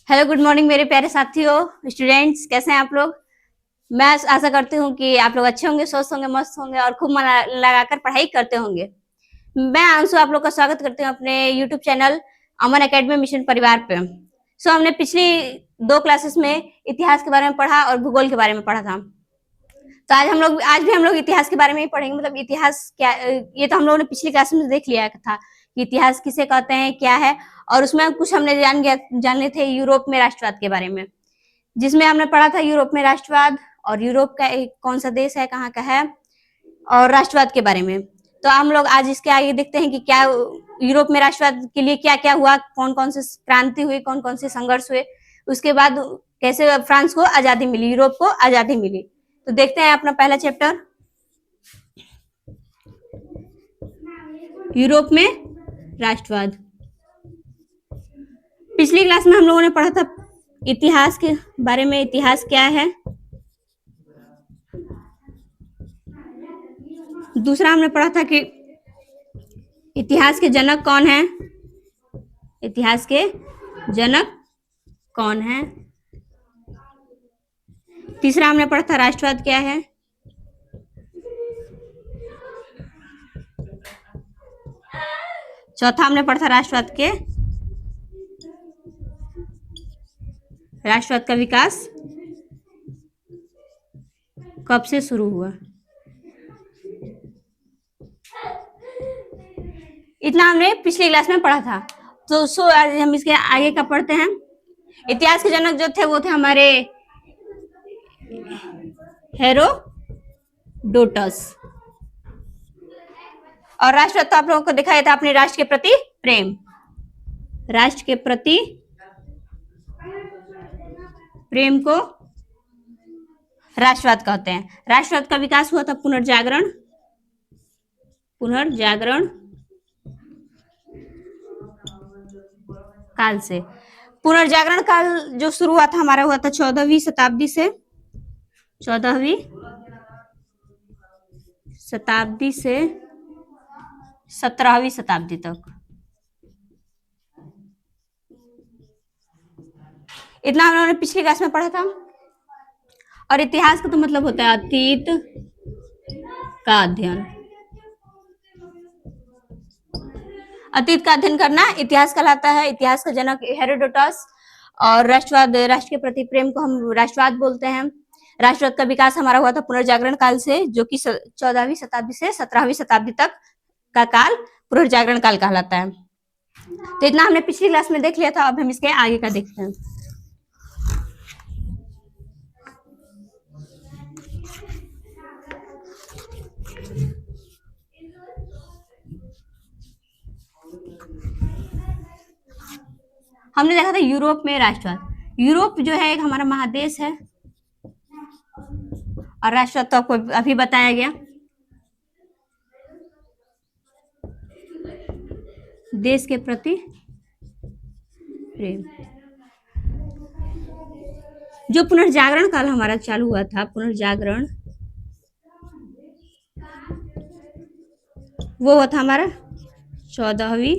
Hello good morning मेरे प्यारे साथियों स्टूडेंट्स, कैसे हैं आप लोग। मैं आशा करती हूँ कि आप लोग अच्छे होंगे, स्वस्थ होंगे, मस्त होंगे और खूब मन लगाकर पढ़ाई करते होंगे। मैं अंशु आप लोग का स्वागत करती हूँ अपने यूट्यूब चैनल अमन एकेडमी मिशन परिवार पे। हमने पिछली 2 क्लासेस में इतिहास के बारे में पढ़ा और भूगोल के बारे में पढ़ा था। तो आज भी हम लोग इतिहास के बारे में ही पढ़ेंगे। मतलब इतिहास क्या, ये तो हम लोगों ने पिछली क्लास में देख लिया था कि इतिहास किसे कहते हैं, क्या है। और उसमें कुछ हमने जान लिए थे यूरोप में राष्ट्रवाद के बारे में, जिसमें हमने पढ़ा था यूरोप में राष्ट्रवाद और यूरोप का एक कौन सा देश है, कहाँ का है, और राष्ट्रवाद के बारे में। तो हम लोग आज इसके आगे देखते हैं कि क्या यूरोप में राष्ट्रवाद के लिए क्या क्या हुआ, कौन कौन से क्रांति हुई, कौन कौन से संघर्ष हुए, उसके बाद कैसे फ्रांस को आजादी मिली, यूरोप को आजादी मिली। तो देखते हैं अपना पहला चैप्टर, यूरोप में राष्ट्रवाद। पिछली क्लास में हम लोगों ने पढ़ा था इतिहास के बारे में, इतिहास क्या है। दूसरा हमने पढ़ा था कि इतिहास के जनक कौन है, इतिहास के जनक कौन है। तीसरा हमने पढ़ा था राष्ट्रवाद क्या है। चौथा हमने पढ़ा था राष्ट्रवाद का विकास कब से शुरू हुआ। इतना हमने पिछली क्लास में पढ़ा था। तो आज हम इसके आगे का पढ़ते हैं। इतिहास के जनक जो थे वो थे हमारे हेरोडोटस। और राष्ट्रवाद तो आप लोगों को दिखाया था अपने राष्ट्र के प्रति प्रेम, राष्ट्र के प्रति प्रेम को राष्ट्रवाद कहते हैं। राष्ट्रवाद का विकास हुआ था पुनर्जागरण काल से। पुनर्जागरण काल जो शुरू हुआ था हमारा, हुआ था 14वीं शताब्दी से 17वीं शताब्दी तक। इतना हम लोगों ने पिछली क्लास में पढ़ा था। और इतिहास का तो मतलब होता है अतीत का अध्ययन। अतीत का अध्ययन करना इतिहास कहलाता है। इतिहास का जनक हेरोडोटस। और राष्ट्रवाद, राष्ट्र के प्रति प्रेम को हम राष्ट्रवाद बोलते हैं। राष्ट्रवाद का विकास हमारा हुआ था पुनर्जागरण काल से, जो कि 14वीं शताब्दी से 17वीं शताब्दी तक का काल पुनर्जागरण काल कहलाता है। तो इतना हमने पिछली क्लास में देख लिया था। अब हम इसके आगे का देखते हैं। हमने देखा था यूरोप में राष्ट्रवाद। यूरोप जो है एक हमारा महादेश है। और राष्ट्रवाद तो आपको अभी बताया गया, देश के प्रति प्रेम। जो पुनर्जागरण काल हमारा चालू हुआ था, पुनर्जागरण, वो हुआ था हमारा 14वीं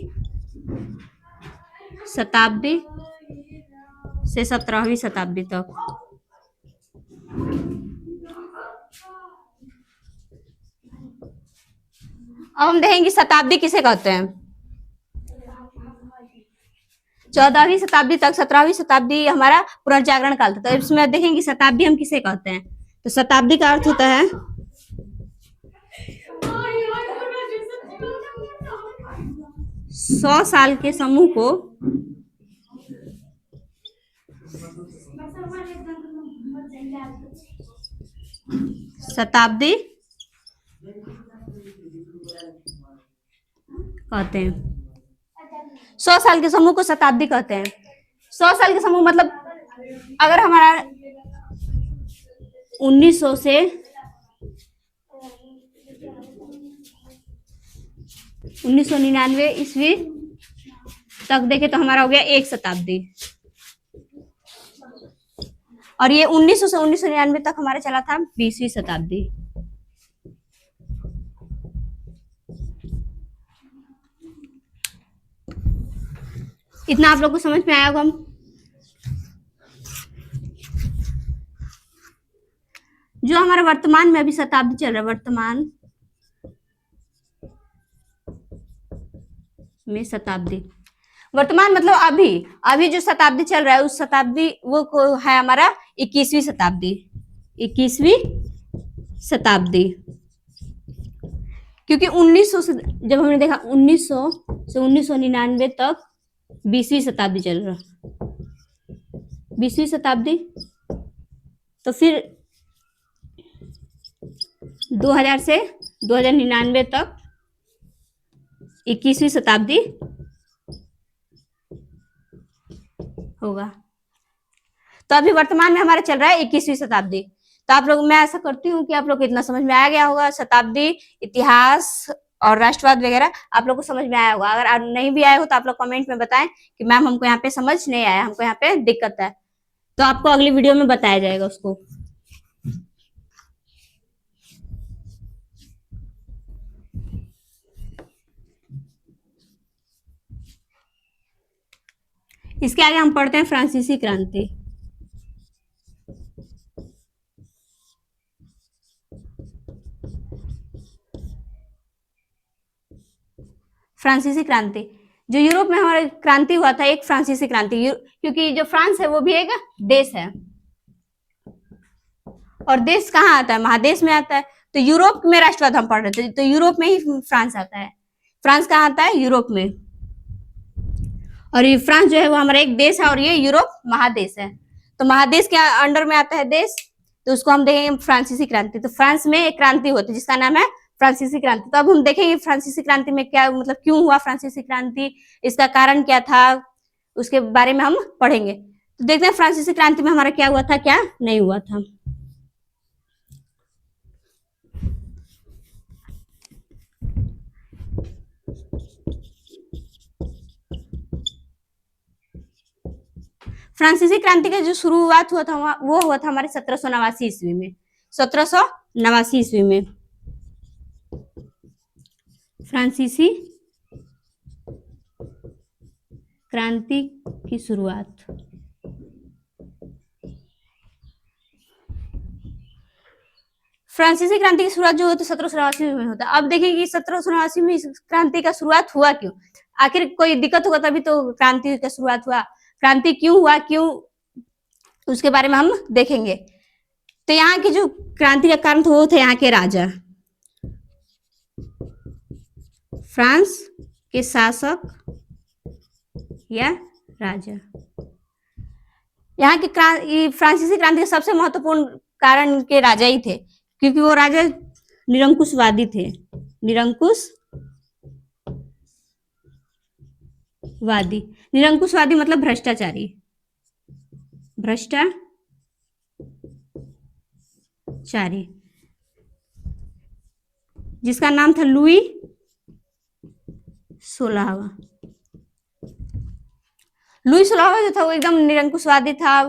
शताब्दी से 17वीं शताब्दी तक। अब हम देखेंगे शताब्दी किसे कहते हैं। 14वीं शताब्दी तक 17वीं शताब्दी हमारा पुनर्जागरण काल था। तो इसमें देखेंगे शताब्दी हम किसे कहते हैं। तो शताब्दी का अर्थ होता है 100 साल के समूह को शताब्दी कहते हैं। 100 साल के समूह को शताब्दी कहते हैं। 100 साल के समूह मतलब अगर हमारा 1900 से 1999 ईस्वी तक देखे तो हमारा हो गया एक शताब्दी। और ये 1900 से 1999 तक हमारा चला था 20वीं शताब्दी। इतना आप लोग को समझ में आया होगा। जो हमारा वर्तमान में अभी शताब्दी चल रहा है, वर्तमान में शताब्दी, वर्तमान मतलब अभी, अभी जो शताब्दी चल रहा है उस शताब्दी वो को है हमारा 21वीं शताब्दी, 21वीं शताब्दी। क्योंकि 1900 से जब हमने देखा 1900 से 1999 तक 20वीं शताब्दी चल रहा, 20वीं शताब्दी, तो फिर 2000 से 2099 तक 21वीं शताब्दी होगा। तो अभी वर्तमान में हमारा चल रहा है 21वीं शताब्दी। तो आप लोग, मैं ऐसा करती हूँ कि आप लोग को इतना समझ में आ गया होगा, शताब्दी, इतिहास और राष्ट्रवाद वगैरह आप लोग को समझ में आया होगा। अगर नहीं भी आया हो तो आप लोग कमेंट में बताएं कि मैम हमको यहाँ पे समझ नहीं आया, हमको यहाँ पे दिक्कत है, तो आपको अगली वीडियो में बताया जाएगा उसको। इसके आगे हम पढ़ते हैं फ्रांसीसी क्रांति। फ्रांसीसी क्रांति, जो यूरोप में हमारी क्रांति हुआ था, एक फ्रांसीसी क्रांति, क्योंकि जो फ्रांस है वो भी एक देश है, और देश कहाँ आता है, महादेश में आता है। तो यूरोप में राष्ट्रवाद हम पढ़ रहे थे, तो यूरोप में ही फ्रांस आता है। फ्रांस कहाँ आता है, यूरोप में, और ये फ्रांस जो है वो हमारा एक देश है और ये यूरोप महादेश है। तो महादेश के अंडर में आता है देश, तो उसको हम देखेंगे फ्रांसीसी क्रांति। तो फ्रांस में एक क्रांति होती है जिसका नाम है फ्रांसीसी क्रांति। तो अब हम देखेंगे फ्रांसीसी क्रांति में क्या मतलब, क्यों हुआ फ्रांसीसी क्रांति, इसका कारण क्या था, उसके बारे में हम पढ़ेंगे। तो देखते हैं फ्रांसीसी क्रांति में हमारा क्या हुआ था, क्या नहीं हुआ था। फ्रांसीसी क्रांति का जो शुरुआत हुआ था वो हुआ था हमारे 1789 ईस्वी में, 1789 ईस्वी में फ्रांसीसी क्रांति की शुरुआत। फ्रांसीसी क्रांति की शुरुआत जो होती है 1789 में होता है। अब देखिए कि 1789 में क्रांति का शुरुआत हुआ क्यों, आखिर कोई दिक्कत होगा तभी तो क्रांति का शुरुआत हुआ, क्रांति क्यों हुआ, क्यों, उसके बारे में हम देखेंगे। तो यहाँ की जो क्रांति का कारण था वो थे यहाँ के राजा, फ्रांस के शासक या राजा। यहाँ की फ्रांसीसी क्रांति के सबसे महत्वपूर्ण कारण के राजा ही थे, क्योंकि वो राजा निरंकुशवादी थे, निरंकुशवादी, निरंकुशवादी मतलब भ्रष्टाचारी, भ्रष्टाचारी, जिसका नाम था लुई 16वां। लुई 16वां जो था वो एकदम निरंकुशवादी था,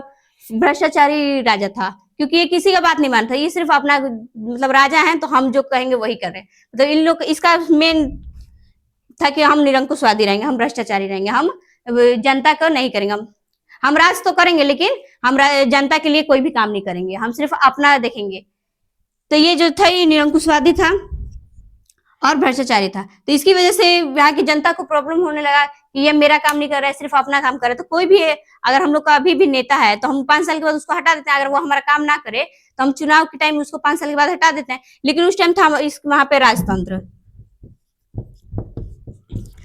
भ्रष्टाचारी राजा था, क्योंकि ये किसी का बात नहीं मानता, ये सिर्फ अपना मतलब राजा है तो हम जो कहेंगे वही कर रहे हैं। मतलब इन लोग इसका मेन था कि हम निरंकुशवादी रहेंगे, हम भ्रष्टाचारी रहेंगे, हम जनता को नहीं करेंगे, हम राज तो करेंगे लेकिन हम जनता के लिए कोई भी काम नहीं करेंगे, हम सिर्फ अपना देखेंगे। तो ये जो था ये निरंकुशवादी था और भ्रष्टाचारी था। तो इसकी वजह से यहाँ की जनता को प्रॉब्लम होने लगा कि ये मेरा काम नहीं कर रहा है, सिर्फ अपना काम कर रहा है। तो कोई भी है, अगर हम लोग का अभी भी नेता है तो हम 5 साल के बाद उसको हटा देते हैं, अगर वो हमारा काम ना करे तो हम चुनाव के टाइम उसको 5 साल के बाद हटा देते हैं। लेकिन उस टाइम था वहां पे राजतंत्र,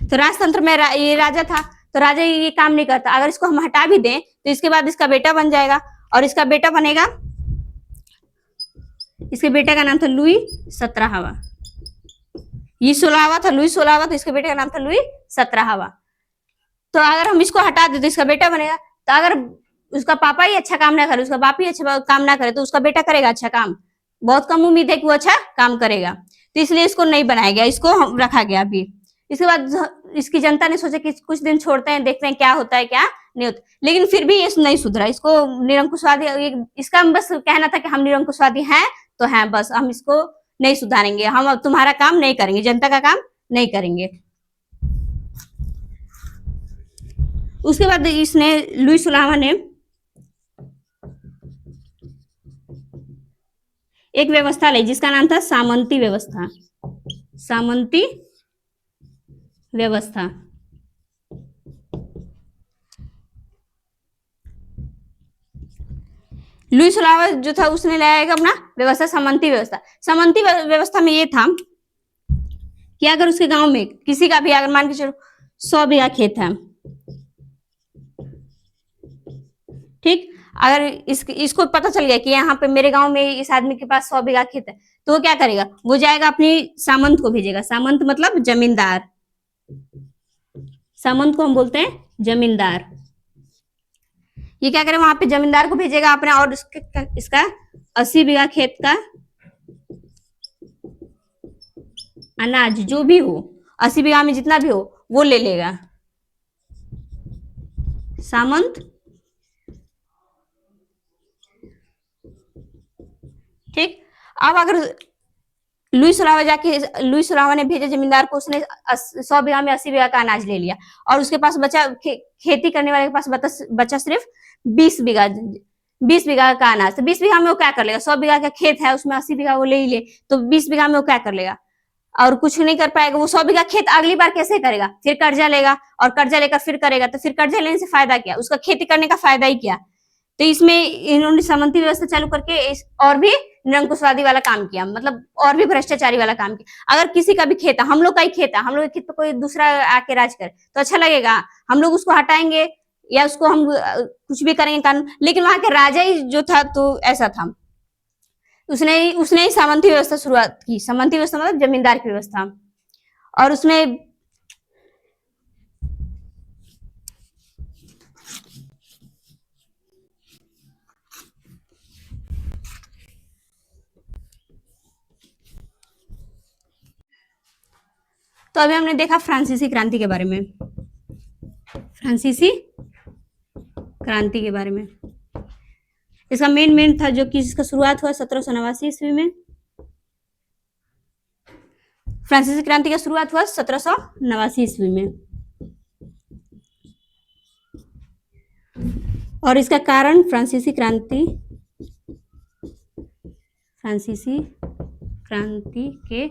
तो राजतंत्र में ये राजा था, तो राजा ये काम नहीं करता, अगर इसको हम हटा भी दें तो इसके बाद इसका बेटा बन जाएगा, और इसका बेटा बनेगा, इसके बेटे का नाम था लुई 17वां, ये 16वां था, लुई 16वां, तो इसके बेटे का नाम था लुई 17वां। तो अगर हम इसको हटा दे तो इसका बेटा बनेगा, तो अगर उसका पापा ही अच्छा काम ना करे, उसका बाप ही अच्छा काम ना करे, तो उसका बेटा करेगा अच्छा काम, बहुत कम उम्मीद है कि वो अच्छा काम करेगा। तो इसलिए इसको नहीं बनाया गया, इसको रखा गया अभी। इसके बाद इसकी जनता ने सोचा कि कुछ दिन छोड़ते हैं, देखते हैं क्या होता है क्या नहीं होता, लेकिन फिर भी ये नहीं सुधरा, इसको निरंकुशवादी, इसका बस कहना था कि हम निरंकुशवादी हैं तो हैं, बस हम इसको नहीं सुधारेंगे, हम अब तुम्हारा काम नहीं करेंगे, जनता का काम नहीं करेंगे। उसके बाद इसने लुई 16वां ने एक व्यवस्था लाई जिसका नाम था सामंती व्यवस्था। सामंती व्यवस्था। लुईस रावत जो था उसने लाया एक अपना व्यवस्था सामंती व्यवस्था। सामंती व्यवस्था में ये था कि अगर उसके गांव में किसी का भी अगर मान के चलो 100 बीघा खेत है, ठीक, अगर इसको पता चल गया कि यहाँ पे मेरे गांव में इस आदमी के पास 100 बीघा खेत है, तो वो क्या करेगा, वो जाएगा अपनी सामंत को भेजेगा। सामंत मतलब जमींदार। सामंत को हम बोलते हैं जमींदार। ये क्या करे, वहां पे जमींदार को भेजेगा अपने, और इसका 80 बीघा खेत का अनाज जो भी हो, 80 बीघा में जितना भी हो वो ले लेगा सामंत। ठीक, अब अगर लुईस रावा ने भेजा जमींदार को, उसने 100 बीघा में 80 बीघा का अनाज ले लिया, और उसके पास बचा खेती करने वाले के पास बचा सिर्फ 20 बीघा का अनाज। तो 20 बीघा में वो क्या कर लेगा, 100 बीघा का खेत है उसमें 80 बीघा वो ले ही ले, तो 20 बीघा में वो क्या कर लेगा, और कुछ नहीं कर पाएगा। वो 100 बीघा खेत अगली बार कैसे करेगा, फिर कर्जा लेगा, और कर्जा लेकर फिर करेगा, तो फिर कर्जा लेने से फायदा क्या, उसका खेती करने का फायदा ही क्या। तो इसमें इन्होंने सामंती व्यवस्था चालू करके और भी निरंकुशवादी वाला काम किया, मतलब और भी भ्रष्टाचारी वाला काम किया। अगर किसी का भी खेत है, हम लोग का ही खेत है, हम लोग के खेत पे कोई दूसरा आके राज करे तो अच्छा लगेगा, हम लोग उसको हटाएंगे या उसको हम कुछ भी करेंगे कानून, लेकिन वहां के राजा ही जो था तो ऐसा था, उसने ही सामंती व्यवस्था शुरुआत की। सामंती व्यवस्था मतलब जमींदार की व्यवस्था। और उसने तो अभी हमने देखा फ्रांसीसी क्रांति के बारे में। फ्रांसीसी क्रांति के बारे में इसका मेन था जो कि इसका शुरुआत हुआ 1789 ईस्वी में। फ्रांसीसी क्रांति का शुरुआत हुआ 1789 ईस्वी में, और इसका कारण फ्रांसीसी क्रांति के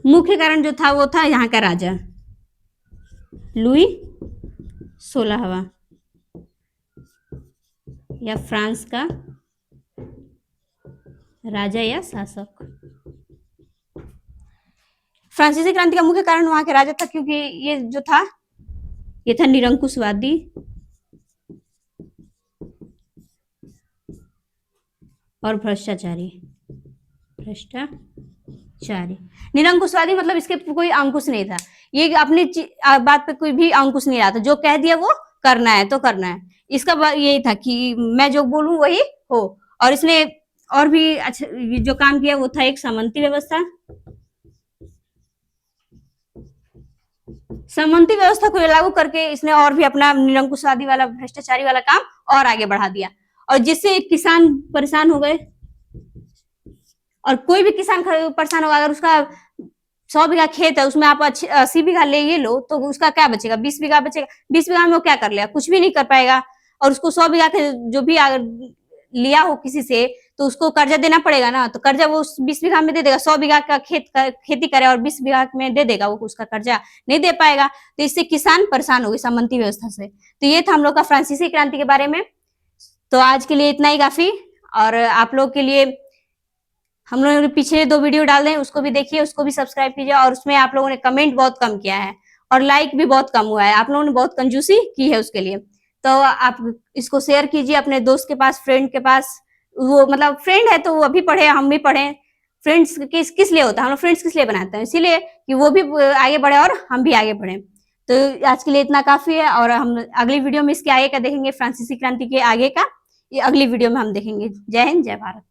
मुख्य कारण जो था वो था यहाँ का राजा लुई 16वां या फ्रांस का राजा या शासक। फ्रांसीसी क्रांति का मुख्य कारण वहां के राजा था, क्योंकि ये जो था ये था निरंकुशवादी और भ्रष्टाचारी। निरंकुशवादी मतलब इसके कोई अंकुश नहीं था, ये अपनी बात पे कोई भी अंकुश नहीं रहा था, जो कह दिया वो करना है तो करना है। इसका यही था कि मैं जो बोलूं वही हो। और इसने और भी अच्छा जो काम किया वो था एक सामंती व्यवस्था। सामंती व्यवस्था को लागू करके इसने और भी अपना निरंकुशवादी वाला भ्रष्टाचारी वाला काम और आगे बढ़ा दिया, और जिससे किसान परेशान हो गए। और कोई भी किसान परेशान होगा, अगर उसका 100 बीघा खेत है उसमें आप 80 बीघा ले ये लो, तो उसका क्या बचेगा, 20 बीघा बचेगा। 20 बीघा में वो क्या कर लेगा, कुछ भी नहीं कर पाएगा। और उसको 100 बीघा के जो भी अगर लिया हो किसी से तो उसको कर्जा देना पड़ेगा ना, तो कर्जा वो 20 बीघा में दे देगा। 100 बीघा का खेती करे और 20 बीघा में दे देगा, वो उसका कर्जा नहीं दे पाएगा। तो इससे किसान परेशान हो गए सामंती व्यवस्था से। तो ये था हम लोग का फ्रांसीसी क्रांति के बारे में। तो आज के लिए इतना ही काफी। और आप लोग के लिए हम लोगों ने पिछले 2 वीडियो डाल दें, उसको भी देखिए, उसको भी सब्सक्राइब कीजिए। और उसमें आप लोगों ने कमेंट बहुत कम किया है और लाइक भी बहुत कम हुआ है, आप लोगों ने बहुत कंजूसी की है उसके लिए। तो आप इसको शेयर कीजिए अपने दोस्त के पास, फ्रेंड के पास। वो मतलब फ्रेंड है तो वो भी पढ़े, हम भी पढ़े। फ्रेंड्स किस लिए होता है, हम लोग फ्रेंड्स किस लिए बनाते हैं, इसीलिए कि वो भी आगे बढ़े और हम भी आगे बढ़े। तो आज के लिए इतना काफी है, और हम अगली वीडियो में इसके आगे का देखेंगे, फ्रांसीसी क्रांति के आगे का ये अगली वीडियो में हम देखेंगे। जय हिंद, जय भारत।